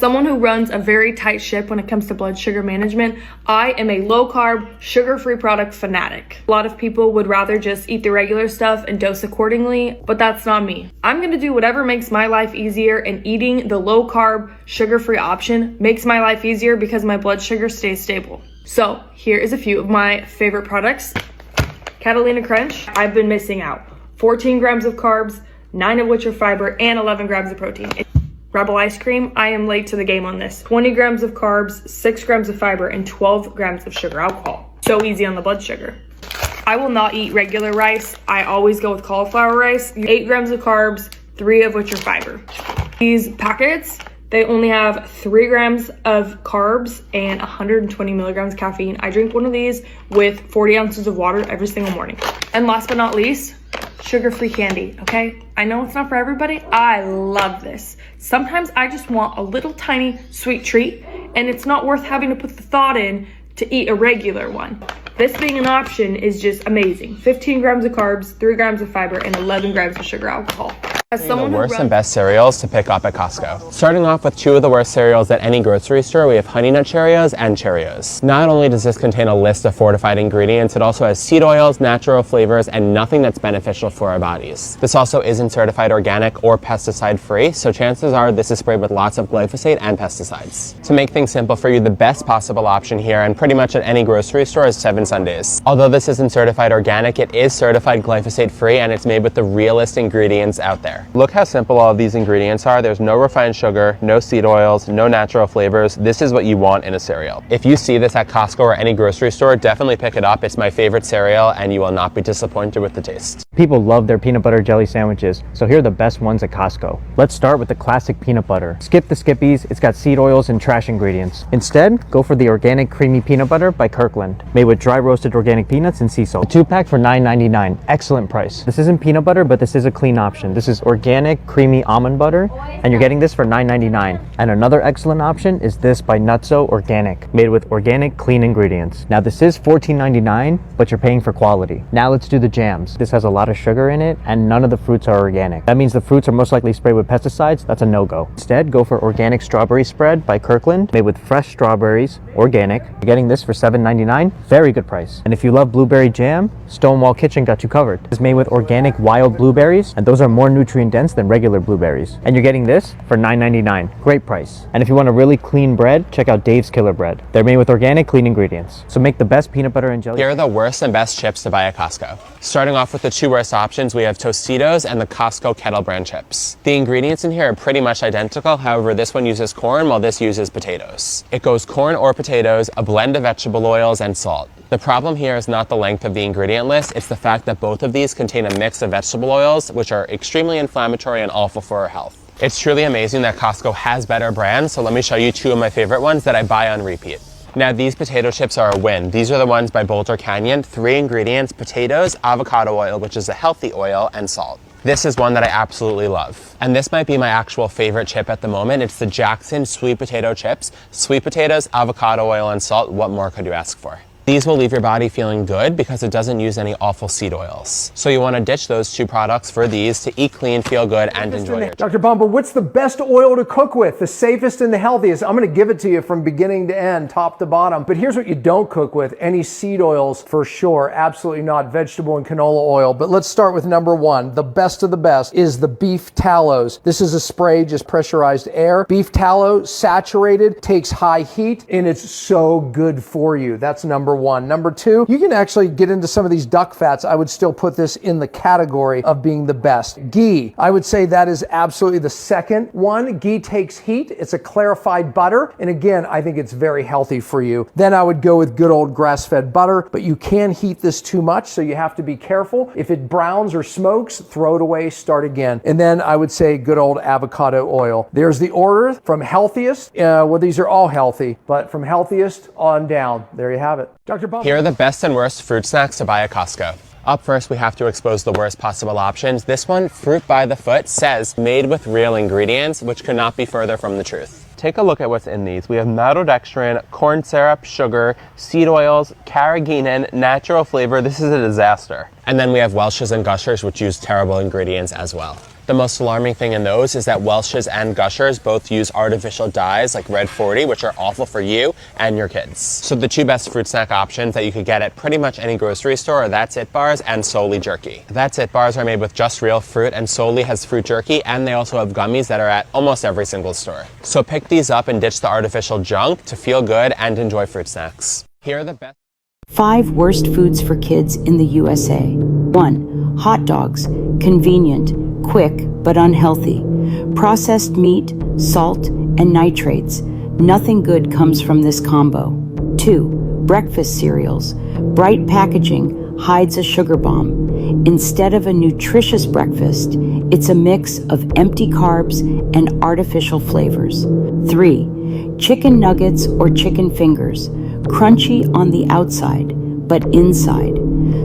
someone who runs a very tight ship when it comes to blood sugar management, I am a low-carb, sugar-free product fanatic. A lot of people would rather just eat the regular stuff and dose accordingly, but that's not me. I'm gonna do whatever makes my life easier, and eating the low-carb, sugar-free option makes my life easier because my blood sugar stays stable. So here is a few of my favorite products. Catalina Crunch, I've been missing out. 14 grams of carbs, 9 of which are fiber, and 11 grams of protein. Rebel ice cream, I am late to the game on this. 20 grams of carbs, 6 grams of fiber, and 12 grams of sugar alcohol. So easy on the blood sugar. I will not eat regular rice. I always go with cauliflower rice. 8 grams of carbs, 3 of which are fiber. These packets, they only have 3 grams of carbs and 120 milligrams caffeine. I drink one of these with 40 ounces of water every single morning. And last but not least, sugar-free candy, okay? I know it's not for everybody. I love this. Sometimes I just want a little tiny sweet treat, and it's not worth having to put the thought in to eat a regular one. This being an option is just amazing. 15 grams of carbs, 3 grams of fiber, and 11 grams of sugar alcohol. As someone the worst and best cereals to pick up at Costco. Starting off with 2 of the worst cereals at any grocery store, we have Honey Nut Cheerios and Cheerios. Not only does this contain a list of fortified ingredients, it also has seed oils, natural flavors, and nothing that's beneficial for our bodies. This also isn't certified organic or pesticide free, so chances are this is sprayed with lots of glyphosate and pesticides. To make things simple for you, the best possible option here, and pretty much at any grocery store, is 7 Sundays. Although this isn't certified organic, it is certified glyphosate free, and it's made with the realest ingredients out there. Look how simple all of these ingredients are. There's no refined sugar, no seed oils, no natural flavors. This is what you want in a cereal. If you see this at Costco or any grocery store, definitely pick it up. It's my favorite cereal, and you will not be disappointed with the taste. People love their peanut butter jelly sandwiches, so here are the best ones at Costco. Let's start with the classic peanut butter. Skip the Skippies, it's got seed oils and trash ingredients. Instead, go for the organic creamy peanut butter by Kirkland, made with dry roasted organic peanuts and sea salt. A 2-pack for $9.99, excellent price. This isn't peanut butter, but this is a clean option. This is organic creamy almond butter, and you're getting this for $9.99. And another excellent option is this by Nutso Organic, made with organic clean ingredients. Now this is $14.99, but you're paying for quality. Now let's do the jams. This has a lot of sugar in it, and none of the fruits are organic. That means the fruits are most likely sprayed with pesticides. That's a no-go. Instead, go for organic strawberry spread by Kirkland, made with fresh strawberries, organic. You're getting this for $7.99, very good price. And if you love blueberry jam, Stonewall Kitchen got you covered. It's made with organic wild blueberries, and those are more nutrient dense than regular blueberries. And you're getting this for $9.99, great price. And if you want a really clean bread, check out Dave's Killer Bread. They're made with organic clean ingredients. So make the best peanut butter and jelly. Here are the worst and best chips to buy at Costco. Starting off with the 2 worst options, we have Tostitos and the Costco Kettle Brand chips. The ingredients in here are pretty much identical, however this one uses corn while this uses potatoes. It goes corn or potatoes, a blend of vegetable oils, and salt. The problem here is not the length of the ingredient list, it's the fact that both of these contain a mix of vegetable oils, which are extremely inflammatory and awful for our health. It's truly amazing that Costco has better brands, so let me show you 2 of my favorite ones that I buy on repeat. Now these potato chips are a win. These are the ones by Boulder Canyon. 3 ingredients: potatoes, avocado oil, which is a healthy oil, and salt. This is one that I absolutely love. And this might be my actual favorite chip at the moment. It's the Jackson sweet potato chips. Sweet potatoes, avocado oil, and salt. What more could you ask for? These will leave your body feeling good because it doesn't use any awful seed oils. So you want to ditch those 2 products for these to eat clean, feel good, and enjoy your Dr. Bomba, what's the best oil to cook with? The safest and the healthiest? I'm going to give it to you from beginning to end, top to bottom. But here's what you don't cook with. Any seed oils for sure. Absolutely not. Vegetable and canola oil. But let's start with number 1. The best of the best is the beef tallows. This is a spray, just pressurized air. Beef tallow, saturated, takes high heat, and it's so good for you. That's number 1. Number 2, you can actually get into some of these duck fats. I would still put this in the category of being the best. Ghee, I would say that is absolutely the second one. Ghee takes heat. It's a clarified butter. And again, I think it's very healthy for you. Then I would go with good old grass-fed butter, but you can heat this too much, so you have to be careful. If it browns or smokes, throw it away, start again. And then I would say good old avocado oil. There's the order from healthiest. Well, these are all healthy, but from healthiest on down. There you have it. Dr. Bob. Here are the best and worst fruit snacks to buy at Costco. Up first, we have to expose the worst possible options. This one, Fruit by the Foot, says made with real ingredients, which could not be further from the truth. Take a look at what's in these. We have maltodextrin, corn syrup, sugar, seed oils, carrageenan, natural flavor. This is a disaster. And then we have Welch's and Gushers, which use terrible ingredients as well. The most alarming thing in those is that Welch's and Gushers both use artificial dyes like Red 40, which are awful for you and your kids. So the two best fruit snack options that you could get at pretty much any grocery store are That's It bars and Solely jerky. That's It bars are made with just real fruit, and Solely has fruit jerky, and they also have gummies that are at almost every single store. So pick these up and ditch the artificial junk to feel good and enjoy fruit snacks. Here are the best 5 worst foods for kids in the USA. 1. Hot dogs. Convenient, quick, but unhealthy. Processed meat, salt, and nitrates. Nothing good comes from this combo. 2. Breakfast cereals. Bright packaging hides a sugar bomb. Instead of a nutritious breakfast, it's a mix of empty carbs and artificial flavors. 3. Chicken nuggets or chicken fingers. Crunchy on the outside, but inside.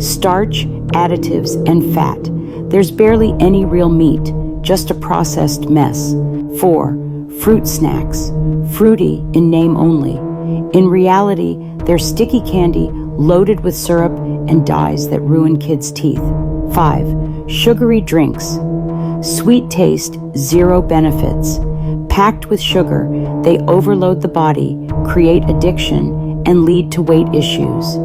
Starch, additives, and fat. There's barely any real meat, just a processed mess. 4. Fruit snacks. Fruity in name only. In reality, they're sticky candy loaded with syrup and dyes that ruin kids' teeth. 5. Sugary drinks. Sweet taste, zero benefits. Packed with sugar, they overload the body, create addiction, and lead to weight issues.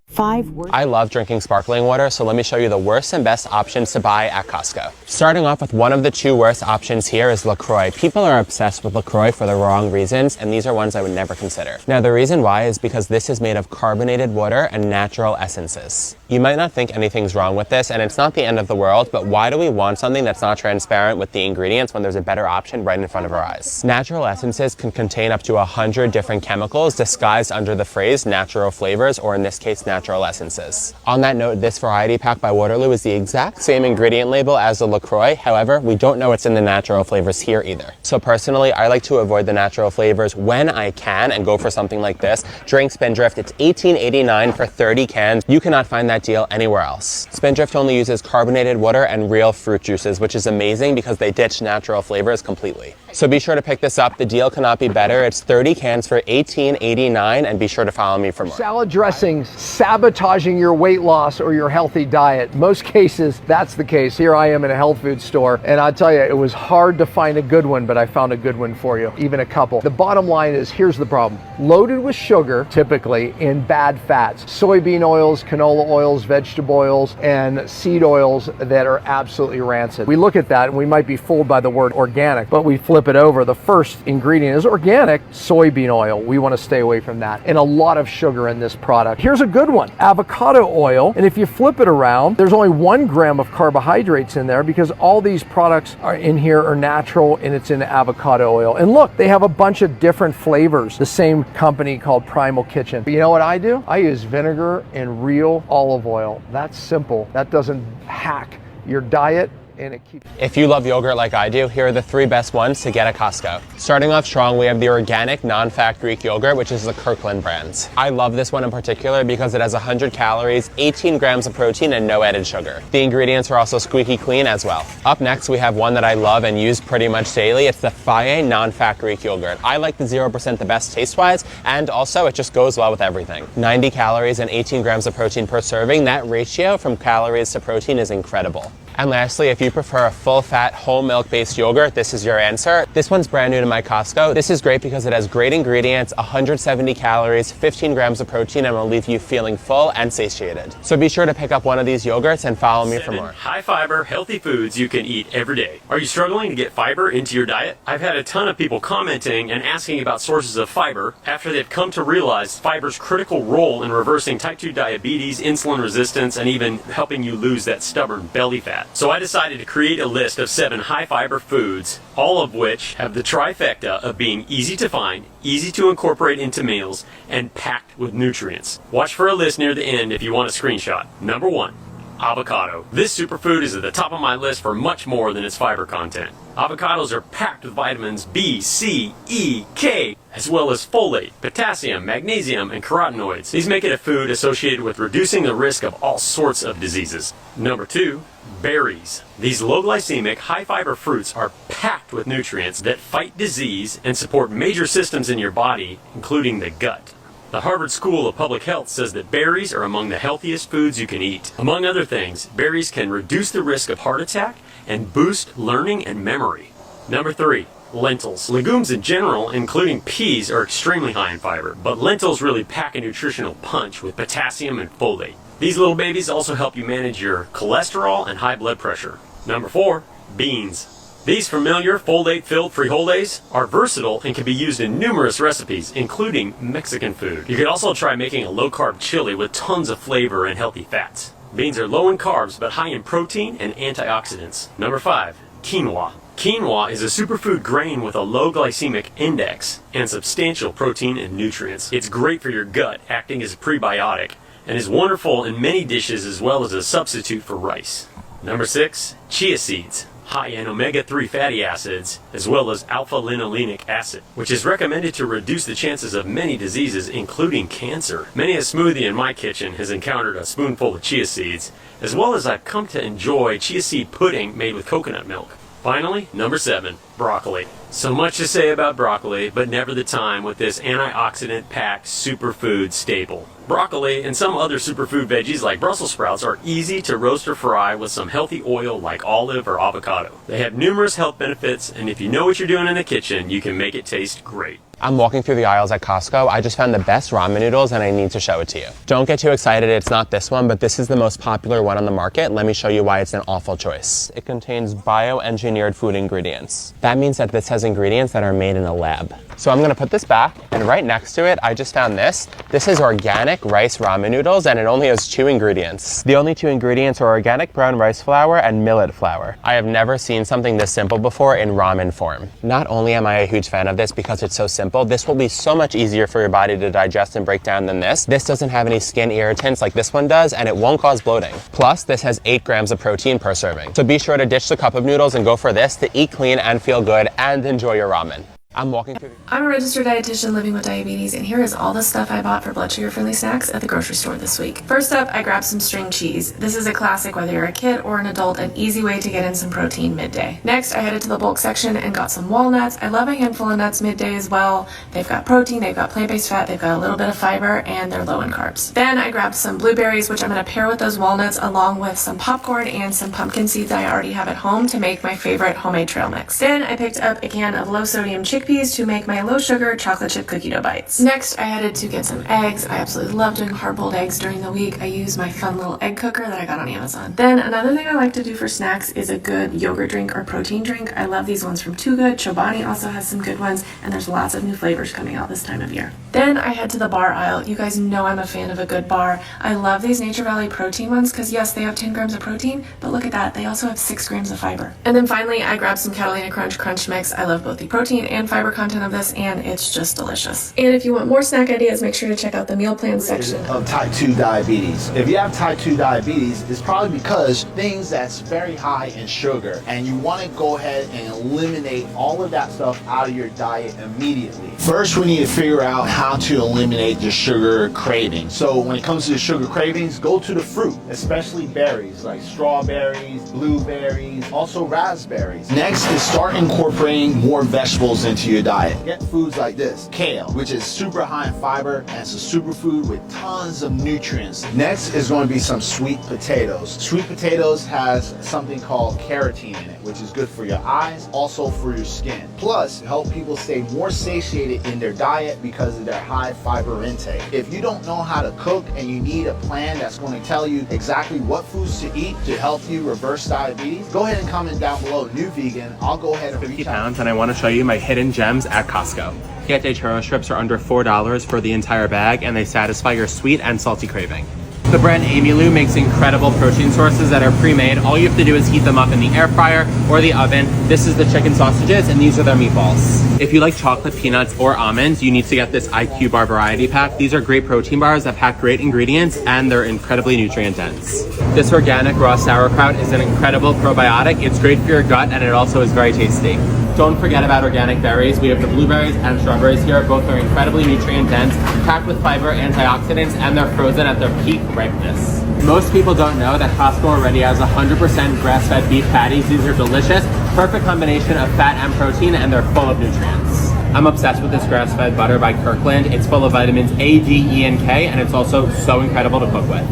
5 worst. I love drinking sparkling water, so let me show you the worst and best options to buy at Costco. Starting off with one of the 2 worst options here is LaCroix. People are obsessed with LaCroix for the wrong reasons, and these are ones I would never consider. Now, the reason why is because this is made of carbonated water and natural essences. You might not think anything's wrong with this, and it's not the end of the world, but why do we want something that's not transparent with the ingredients when there's a better option right in front of our eyes? Natural essences can contain up to 100 different chemicals disguised under the phrase natural flavors, or in this case, natural essences. On that note, this variety pack by Waterloo is the exact same ingredient label as the LaCroix. However, we don't know what's in the natural flavors here either. So personally, I like to avoid the natural flavors when I can and go for something like this. Drink Spindrift. It's $18.89 for 30 cans. You cannot find that deal anywhere else. Spindrift only uses carbonated water and real fruit juices, which is amazing because they ditch natural flavors completely. So be sure to pick this up. The deal cannot be better. It's 30 cans for $18.89, and be sure to follow me for more. Salad dressings sabotaging your weight loss or your healthy diet. Most cases, that's the case. Here I am in a health food store, and I tell you, it was hard to find a good one, but I found a good one for you, even a couple. The bottom line is, here's the problem. Loaded with sugar, typically in bad fats. Soybean oils, canola oils, vegetable oils, and seed oils that are absolutely rancid. We look at that and we might be fooled by the word organic, but we flip it over. The first ingredient is organic soybean oil. We want to stay away from that. And a lot of sugar in this product. Here's a good one, avocado oil. And if you flip it around, there's only 1 gram of carbohydrates in there because all these products are in here are natural, and it's in avocado oil. And look, they have a bunch of different flavors. The same company called Primal Kitchen. But you know what I do? I use vinegar and real olive oil. That's simple. That doesn't hack your diet, and it keeps... If you love yogurt like I do, here are the 3 best ones to get at Costco. Starting off strong, we have the organic, non-fat Greek yogurt, which is the Kirkland brand. I love this one in particular because it has 100 calories, 18 grams of protein, and no added sugar. The ingredients are also squeaky clean as well. Up next, we have one that I love and use pretty much daily. It's the Faye non-fat Greek yogurt. I like the 0% the best taste-wise, and also it just goes well with everything. 90 calories and 18 grams of protein per serving. That ratio from calories to protein is incredible. And lastly, if you prefer a full-fat, whole milk-based yogurt, this is your answer. This one's brand new to my Costco. This is great because it has great ingredients, 170 calories, 15 grams of protein, and will leave you feeling full and satiated. So be sure to pick up one of these yogurts and follow me for more. High-fiber, healthy foods you can eat every day. Are you struggling to get fiber into your diet? I've had a ton of people commenting and asking about sources of fiber after they've come to realize fiber's critical role in reversing type 2 diabetes, insulin resistance, and even helping you lose that stubborn belly fat. So I decided to create a list of 7 high-fiber foods, all of which have the trifecta of being easy to find, easy to incorporate into meals, and packed with nutrients. Watch for a list near the end if you want a screenshot. Number 1, avocado. This superfood is at the top of my list for much more than its fiber content. Avocados are packed with vitamins B, C, E, K, as well as folate, potassium, magnesium, and carotenoids. These make it a food associated with reducing the risk of all sorts of diseases. Number 2, berries. These low-glycemic, high-fiber fruits are packed with nutrients that fight disease and support major systems in your body, including the gut. The Harvard School of Public Health says that berries are among the healthiest foods you can eat. Among other things, berries can reduce the risk of heart attack and boost learning and memory. Number 3. Lentils. Legumes in general, including peas, are extremely high in fiber, but lentils really pack a nutritional punch with potassium and folate. These little babies also help you manage your cholesterol and high blood pressure. Number 4. Beans. These familiar folate-filled frijoles are versatile and can be used in numerous recipes, including Mexican food. You could also try making a low-carb chili with tons of flavor and healthy fats. Beans are low in carbs but high in protein and antioxidants. Number 5. Quinoa. Quinoa is a superfood grain with a low glycemic index and substantial protein and nutrients. It's great for your gut, acting as a prebiotic, and is wonderful in many dishes as well as a substitute for rice. Number 6. Chia seeds. High in omega-3 fatty acids, as well as alpha-linolenic acid, which is recommended to reduce the chances of many diseases, including cancer. Many a smoothie in my kitchen has encountered a spoonful of chia seeds, as well as I've come to enjoy chia seed pudding made with coconut milk. Finally, number 7, broccoli. So much to say about broccoli, but never the time with this antioxidant-packed superfood staple. Broccoli and some other superfood veggies like Brussels sprouts are easy to roast or fry with some healthy oil like olive or avocado. They have numerous health benefits, and if you know what you're doing in the kitchen, you can make it taste great. I'm walking through the aisles at Costco. I just found the best ramen noodles and I need to show it to you. Don't get too excited, it's not this one, but this is the most popular one on the market. Let me show you why it's an awful choice. It contains bioengineered food ingredients. That means that this has ingredients that are made in a lab. So I'm gonna put this back, and right next to it, I just found this. This is organic rice ramen noodles, and it only has 2 ingredients. The only 2 ingredients are organic brown rice flour and millet flour. I have never seen something this simple before in ramen form. Not only am I a huge fan of this because it's so simple, this will be so much easier for your body to digest and break down than this. This doesn't have any skin irritants like this one does, and it won't cause bloating. Plus, this has 8 grams of protein per serving. So be sure to ditch the cup of noodles and go for this to eat clean and feel good and enjoy your ramen. I'm walking through. I'm a registered dietitian living with diabetes, and here is all the stuff I bought for blood sugar friendly snacks at the grocery store this week. First up, I grabbed some string cheese. This is a classic whether you're a kid or an adult, an easy way to get in some protein midday. Next, I headed to the bulk section and got some walnuts. I love a handful of nuts midday as well. They've got protein, they've got plant-based fat, they've got a little bit of fiber, and they're low in carbs. Then I grabbed some blueberries, which I'm going to pair with those walnuts along with some popcorn and some pumpkin seeds I already have at home to make my favorite homemade trail mix. Then I picked up a can of low sodium chickpeas to make my low sugar chocolate chip cookie dough bites. Next, I headed to get some eggs. I absolutely love doing hard-boiled eggs during the week. I use my fun little egg cooker that I got on Amazon. Then another thing I like to do for snacks is a good yogurt drink or protein drink. I love these ones from Too Good. Chobani also has some good ones, and there's lots of new flavors coming out this time of year. Then I head to the bar aisle. You guys know I'm a fan of a good bar. I love these Nature Valley protein ones because yes, they have 10 grams of protein, but look at that, they also have 6 grams of fiber. And then finally, I grabbed some Catalina Crunch Mix. I love both the protein and fiber content of this, and it's just delicious. And if you want more snack ideas, make sure to check out the meal plan section. Of type 2 diabetes. If you have type 2 diabetes, it's probably because things that's very high in sugar, and you want to go ahead and eliminate all of that stuff out of your diet immediately. First, we need to figure out how to eliminate the sugar craving. So when it comes to the sugar cravings, go to the fruit, especially berries like strawberries, blueberries, also raspberries. Next is start incorporating more vegetables into your diet. Get foods like this, kale, which is super high in fiber and it's a superfood with tons of nutrients. Next is going to be some sweet potatoes. Sweet potatoes has something called carotene in it, which is good for your eyes, also for your skin. Plus, help people stay more satiated in their diet because of their high fiber intake. If you don't know how to cook and you need a plan that's going to tell you exactly what foods to eat to help you reverse diabetes, go ahead and comment down below, New Vegan. I'll go ahead and 50 pounds, and I want to show you my hidden gems at Costco. Siete churro strips are under $4 for the entire bag, and they satisfy your sweet and salty craving. The brand Amylu makes incredible protein sources that are pre-made. All you have to do is heat them up in the air fryer or the oven. This is the chicken sausages, and these are their meatballs. If you like chocolate, peanuts, or almonds, you need to get this IQ Bar Variety Pack. These are great protein bars that pack great ingredients, and they're incredibly nutrient dense. This organic raw sauerkraut is an incredible probiotic. It's great for your gut, and it also is very tasty. Don't forget about organic berries. We have the blueberries and strawberries here. Both are incredibly nutrient dense, packed with fiber, antioxidants, and they're frozen at their peak ripeness. Most people don't know that Costco already has 100% grass-fed beef patties. These are delicious, perfect combination of fat and protein, and they're full of nutrients. I'm obsessed with this grass-fed butter by Kirkland. It's full of vitamins A, D, E, and K, and it's also so incredible to cook with.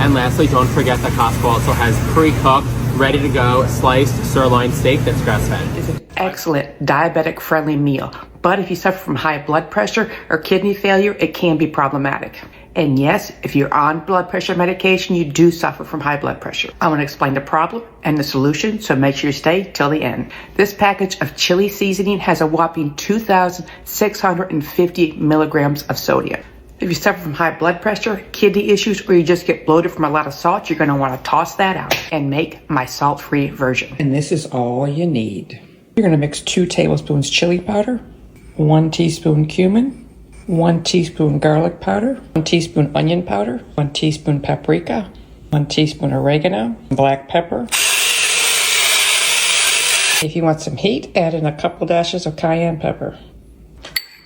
And lastly, don't forget that Costco also has pre-cooked ready to go sliced sirloin steak that's grass-fed. It's an excellent diabetic-friendly meal, but if you suffer from high blood pressure or kidney failure, it can be problematic. And yes, if you're on blood pressure medication, you do suffer from high blood pressure. I want to explain the problem and the solution, so make sure you stay till the end. This package of chili seasoning has a whopping 2,650 milligrams of sodium. If you suffer from high blood pressure, kidney issues, or you just get bloated from a lot of salt, you're going to want to toss that out and make my salt-free version. And this is all you need. You're going to mix 2 tablespoons chili powder, 1 teaspoon cumin, 1 teaspoon garlic powder, 1 teaspoon onion powder, 1 teaspoon paprika, 1 teaspoon oregano, black pepper. If you want some heat, add in a couple dashes of cayenne pepper.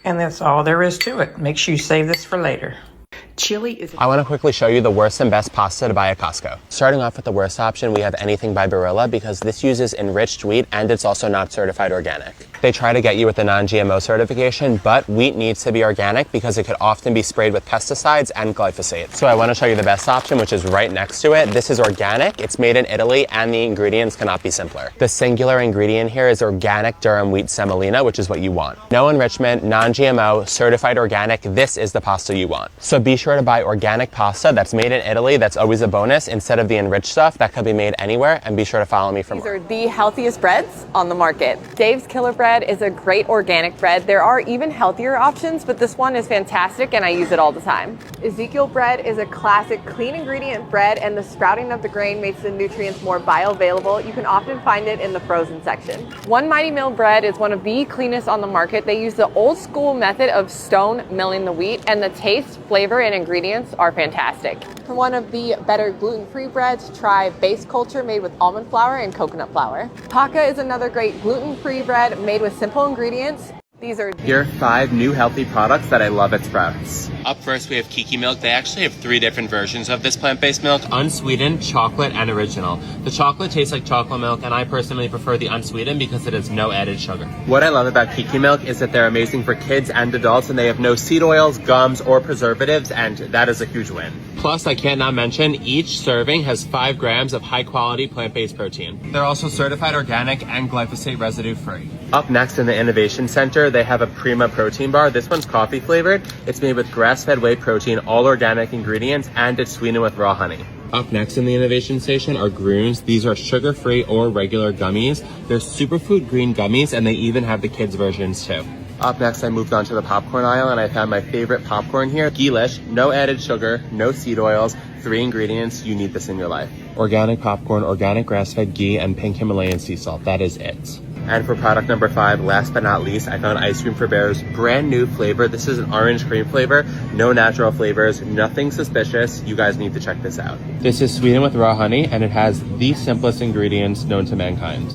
And that's all there is to it. Make sure you save this for later. Chili is... I want to quickly show you the worst and best pasta to buy at Costco. Starting off with the worst option, we have Anything by Barilla because this uses enriched wheat and it's also not certified organic. They try to get you with the non-GMO certification, but wheat needs to be organic because it could often be sprayed with pesticides and glyphosate. So I want to show you the best option, which is right next to it. This is organic, it's made in Italy, and the ingredients cannot be simpler. The singular ingredient here is organic durum wheat semolina, which is what you want. No enrichment, non-GMO, certified organic, this is the pasta you want. So be sure to buy organic pasta that's made in Italy. That's always a bonus instead of the enriched stuff that could be made anywhere. And be sure to follow me for more. These are the healthiest breads on the market. Dave's Killer Bread is a great organic bread. There are even healthier options, but this one is fantastic and I use it all the time. Ezekiel bread is a classic clean ingredient bread, and the sprouting of the grain makes the nutrients more bioavailable. You can often find it in the frozen section. One Mighty Mill bread is one of the cleanest on the market. They use the old school method of stone milling the wheat, and the taste, flavor, and ingredients are fantastic. For one of the better gluten-free breads, try Base Culture made with almond flour and coconut flour. Paka is another great gluten-free bread made with simple ingredients. Here are 5 new healthy products that I love at Sprouts. Up first, we have Kiki Milk. They actually have 3 different versions of this plant-based milk: unsweetened, chocolate, and original. The chocolate tastes like chocolate milk, and I personally prefer the unsweetened because it has no added sugar. What I love about Kiki Milk is that they're amazing for kids and adults, and they have no seed oils, gums, or preservatives, and that is a huge win. Plus, I can't not mention, each serving has 5 grams of high-quality plant-based protein. They're also certified organic and glyphosate residue-free. Up next in the Innovation Center, they have a Prima protein bar. This one's coffee flavored. It's made with grass-fed whey protein, all organic ingredients, and it's sweetened with raw honey. Up next in the Innovation Station are Groons. These are sugar-free or regular gummies. They're superfood green gummies, and they even have the kids versions too. Up next, I moved on to the popcorn aisle, and I found my favorite popcorn here. Ghee-lish, no added sugar, no seed oils, 3 ingredients. You need this in your life. Organic popcorn, organic grass-fed ghee, and pink Himalayan sea salt. That is it. And for product number 5, last but not least, I found Ice Cream for Bears, brand new flavor. This is an orange cream flavor, no natural flavors, nothing suspicious. You guys need to check this out. This is sweetened with raw honey, and it has the simplest ingredients known to mankind.